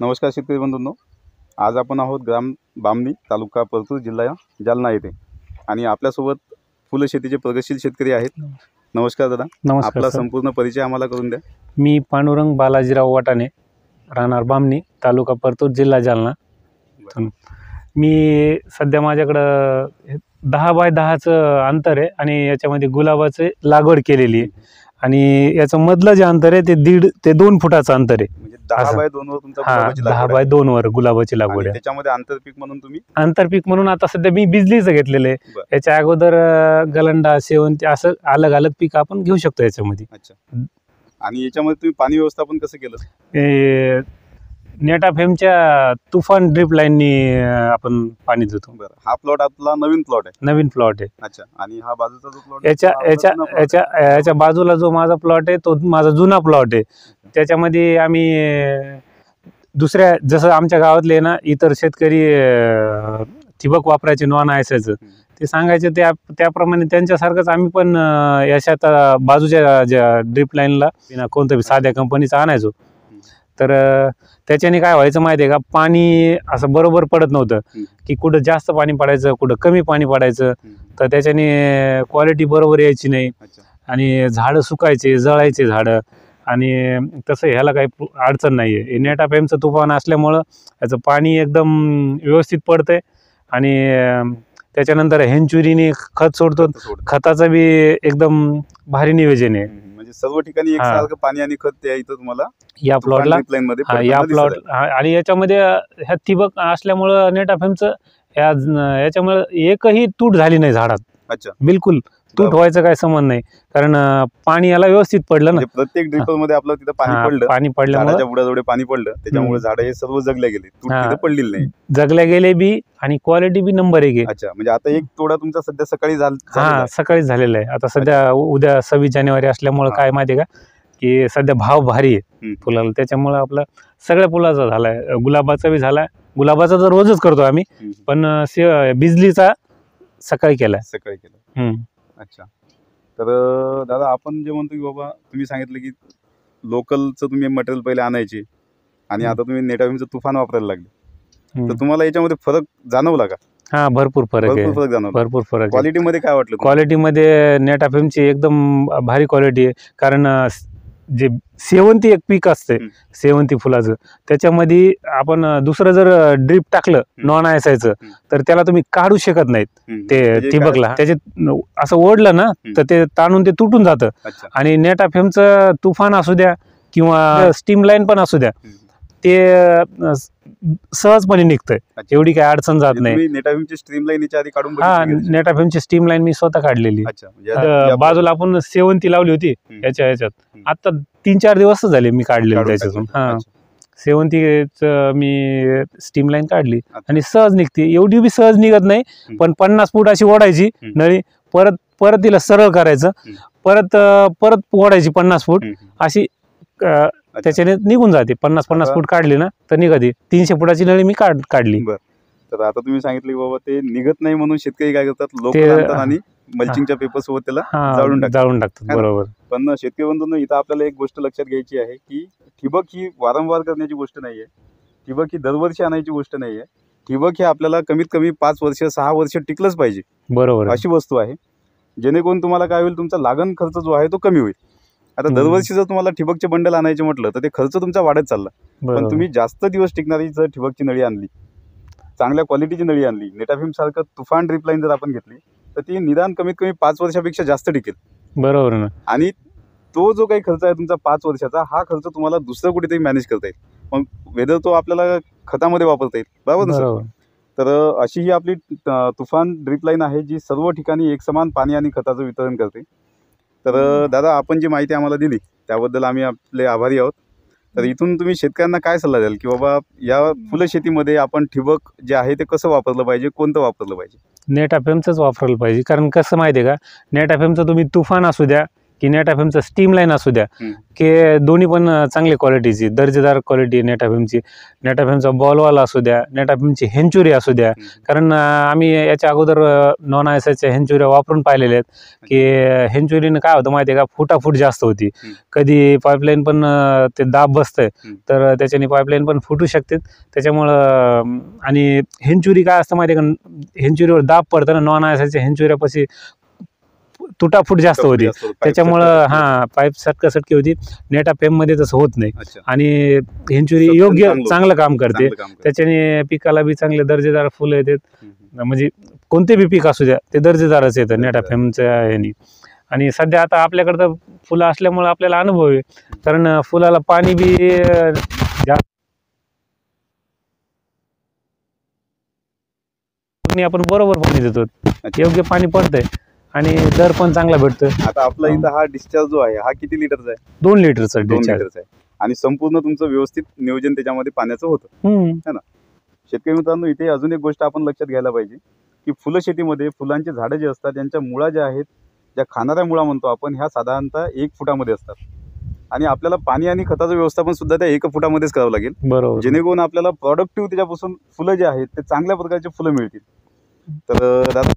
नमस्कार शेतकरी बंधूंनो, आज आपण आहोत ग्राम बामणी, तालुका परतूर, जिल्हा जालना येथे आणि आपल्यासोबत फुलशेतीचे प्रगतशील शेतकरी आहेत. नमस्कार दादा. नमस्कार आपला सर. संपूर्ण परिचय आम्हाला करून द्या. मी पांडुरंग बालाजीराव वाटाणे, राहणार बामणी, तालुका परतूर, जिल्हा जालना. मी सध्या माझ्याकडं 10 बाय 10चं अंतर आहे आणि याच्यामध्ये गुलाबाचे लागवड केलेली आहे आणि याचं मधलं जे अंतर आहे ते 1.5 ते 2 फुटाचं अंतर आहे. म्हणजे 10 बाय 2 वर तुमचा गुलाबाची 10 लागवड बाय आहे. 2 वर गुलाबाची लागवड आणि आहे. त्याच्यामध्ये आंतरपीक म्हणून तुम्ही आंतरपीक म्हणून आता सध्या मी बिजलीचं घेतलेलं आहे. बरं. याच्या अगोदर गलंडा, शेवंती असं अलग अलग पीक आपण घेऊ शकतो याच्यामध्ये. अच्छा. आणि याच्यामध्ये तुम्ही पाणी व्यवस्थापन कसं केलं? नेटाफेमच्या तुफान ड्रिप लाईननी आपण पाणी देतो. बरं, हा प्लॉट आपला नवीन प्लॉट आहे. नवीन प्लॉट आहे. अच्छा. आणि हा बाजूचा जो प्लॉट याच्या बाजूला जो माझा प्लॉट आहे तो माझा जुना प्लॉट आहे. त्याच्यामध्ये आम्ही दुसऱ्या, जसं आमच्या गावातले ना इतर शेतकरी ठिबक वापरायचे नॉन आयसाचं ते सांगायचे, त्याप्रमाणे त्यांच्यासारखंच आम्ही पण याच्यात बाजूच्या ज्या ड्रिप लाईनला कोणत्या साध्या कंपनीचं आणायचो. तर त्याच्याने काय व्हायचं माहिती आहे का, पाणी असं बरोबर पडत नव्हतं की कुठं जास्त पाणी पडायचं, कुठं कमी पाणी पडायचं. तर त्याच्याने क्वालिटी बरोबर यायची नाही आणि झाडं सुकायचे, जळायचे झाडं. आणि तसं ह्याला काही अडचण नाही आहे. नेटाफेमचं तुफान असल्यामुळं याचं पाणी एकदम व्यवस्थित पडतंय आणि त्याच्यानंतर हेंचुरीने खत सोडतो. खताचं बी एकदम भारी नियोजन आहे. म्हणजे सर्व ठिकाणी एकसारखं पाणी आणि खत त्या इथं तुम्हाला या प्लॉटला या प्लॉट आणि याच्यामध्ये ह्या ठिबक असल्यामुळं नेटाफेमचं याच्यामुळे एकही तूट झाली नाही झाडात. अच्छा. बिलकुल तूट व्हायचं काय संबंध नाही, कारण पाणी याला व्यवस्थित पडलं ना. प्रत्येक ड्रिपर मध्ये आपलं तिथं पाणी पडल्यामुळे बुडाजवळ पाणी पडलं, त्याच्यामुळे झाड हे सर्व जगले गेले, तूट तिथं पडलेली नाही. जगल्या गेले बी आणि क्वालिटी बी नंबर 1 आहे. अच्छा. म्हणजे आता एक तोडा तुमचा सध्या सकाळी सकाळीच झालेला आहे. आता सध्या उद्या 26 जानेवारी असल्यामुळे काय माहिती आहे का, की सध्या भाव भारी आहे फुलाला, त्याच्यामुळे आपला सगळ्या फुलाचा झालाय. गुलाबाचा बी झालाय. गुलाबाचा तर रोजच करतो आम्ही, पण बिजलीचा सकाळी केलाय. अच्छा. तर दादा, आपण जे म्हणतो की बाबा, तुम्ही सांगितलं की लोकलचं तुम्ही मटेरियल पहिले आणायचे आणि आता तुम्ही नेटाफेमचं तुफान वापरायला लागले, तर तुम्हाला याच्यामध्ये फरक जाणवला का? हा, भरपूर फरक आहे. भरपूर फरक आहे. क्वालिटीमध्ये काय वाटलं? क्वालिटीमध्ये नेटाफेमची एकदम भारी क्वालिटी आहे. कारण जे शेवंती एक पीक असते, शेवंती फुलाचं, त्याच्यामध्ये आपण दुसरं जर ड्रीप टाकलं नॉन आयसायचं तर त्याला तुम्ही काढू शकत नाहीत. ते ठिबकला त्याच्यात असं ओढलं ना तर ते ताणून ते तुटून जातं. आणि नेटाफेमचं तुफान असू द्या किंवा स्टीम लाईन पण असू द्या, ते सहजपणे निघतंय, एवढी काही अडचण जात नाही. नेटाफेमची स्ट्रीम लाईन याच्या आधी काढून? हा, नेटाफेमची स्टीम लाईन मी स्वतः काढलेली. बाजूला आपण शेवंती लावली होती ह्याच्यात, आता 3-4 दिवस झाले मी काढलेली त्याच्यातून. हा, शेवंतीच मी स्टीम लाईन काढली आणि सहज निघते. एवढी बी सहज निघत नाही, पण 50 फूट अशी ओढायची नळी, परत तिला सरळ करायचं, परत ओढायची 50 फूट अशी, त्याच्याने निघून जाते. 50 फूट काढली ना तर निघते. 300 फुटाची नळी मी काढली. तर आता तुम्ही सांगितलं की बाबा ते निघत नाही म्हणून शेतकरी काय करतात, लोकल आणतात आणि मल्चिंगच्या पेपर सोबत त्याला जाळून टाकतात. बरोबर. पण शेतकरी बंधूंनो, इथं आपल्याला एक गोष्ट लक्षात घ्यायची आहे की ठिबक ही वारंवार करण्याची गोष्ट नाहीये. ठिबक ही दरवर्षी आणायची गोष्ट नाहीये. ठिबक हे आपल्याला कमीत कमी 5 वर्ष 6 वर्ष टिकलंच पाहिजे. बरोबर. अशी वस्तू आहे जेणेकरून तुम्हाला काय होईल, तुमचा लागण खर्च जो आहे तो कमी होईल. आता दरवर्षी जर तुम्हाला ठिबकचे बंडल आणायचे म्हटलं तर ते खर्च तुमचा वाढत चालला. पण तुम्ही जास्त दिवस टिकणारी जर ठिबकची नळी आणली, चांगल्या क्वालिटीची नळी आणली, नेटाफेम सारखं तुफान ड्रिप लाईन जर आपण घेतली तर ती निदान कमीत कमी 5 वर्षापेक्षा जास्त टिकेल. बरोबर ना. आणि तो जो काही खर्च आहे तुमचा 5 वर्षाचा, हा खर्च तुम्हाला दुसरं कुठेतरी मॅनेज करता येईल. मग वेदर तो आपल्याला खतामध्ये वापरता येईल. बरोबर ना. तर अशी ही आपली तुफान ड्रिप लाईन आहे जी सर्व ठिकाणी एकसमान पाणी आणि खताचं वितरण करते. तर दादा, आपण जी माहिती आम्हाला दिली त्याबद्दल आम्ही आपले आभारी आहोत. तर इथून तुम्ही शेतकऱ्यांना काय सल्ला द्याल की बाबा या फुलशेतीमध्ये आपण ठिबक जे आहे ते कसं वापरलं पाहिजे, कोणतं वापरलं पाहिजे? नेटाफेमचंच वापरलं पाहिजे. कारण कसं माहिती आहे का, नेटाफेमचं तुम्ही तुफान असू द्या की नेटाफेमचं स्टीम लाईन असू द्या, की दोन्ही पण चांगली क्वालिटीची, दर्जेदार क्वालिटी नेटाफेमची. नेटाफेमचा बॉलवाला असू द्या, नेटाफेमची हेंचुरी असू द्या. कारण आम्ही याच्या अगोदर नॉन आयएसआयच्या हेंचुऱ्या वापरून पाहिलेल्या आहेत, की हेंचुरीनं काय होतं माहिती आहे का, फुटाफूट जास्त होती. कधी पाईपलाईन पण ते दाब बसतंय तर त्याच्याने पाईपलाईन पण फुटू शकते. त्याच्यामुळं आणि हेंचुरी काय असतं माहिती आहे का, हेंचुरीवर दाब पडताना नॉन आयएसआयच्या हेंचुऱ्यापाशी तुटाफूट जास्त होती. त्याच्यामुळं पाईप सटकी होती. नेटाफेममध्ये तसं होत नाही. आणि हेंचुरी योग्य चांगलं काम करते. त्याच्याने पिकाला बी चांगले दर्जेदार फुलं येतात. म्हणजे कोणते बी पीक असू द्या ते दर्जेदारच येतं नेटाफेमच्या ह्यानी. आणि सध्या आता आपल्याकडं तर फुलं असल्यामुळं आपल्याला अनुभव आहे, कारण फुलाला पाणी बी आपण बरोबर पाणी देतो, योग्य पाणी पडतंय आणि दर पण चांगला भेटतोय. आता आपला इथं हा डिस्चार्ज जो आहे हा किती लिटरचा आहे? 2 लिटरचा 2 लिटरचा आहे. आणि संपूर्ण तुमचं व्यवस्थित नियोजन त्याच्यामध्ये पाण्याचं होतं, है ना? शेतकरी मित्रांनो, इथे अजून एक गोष्ट आपण लक्षात घ्यायला पाहिजे की फुलं शेतीमध्ये फुलांचे झाडं जे असतात त्यांच्या मुळा ज्या आहेत, ज्या खाणाऱ्या मुळा म्हणतो आपण, ह्या साधारणतः 1 फुटामध्ये असतात. आणि आपल्याला पाणी आणि खताचं व्यवस्थापन सुद्धा त्या 1 फुटामध्येच करावं लागेल, बरोबर, जेणेकरून आपल्याला प्रॉडक्टिव्ह त्याच्यापासून फुलं जे आहेत ते चांगल्या प्रकारचे फुलं मिळतील. तर दादा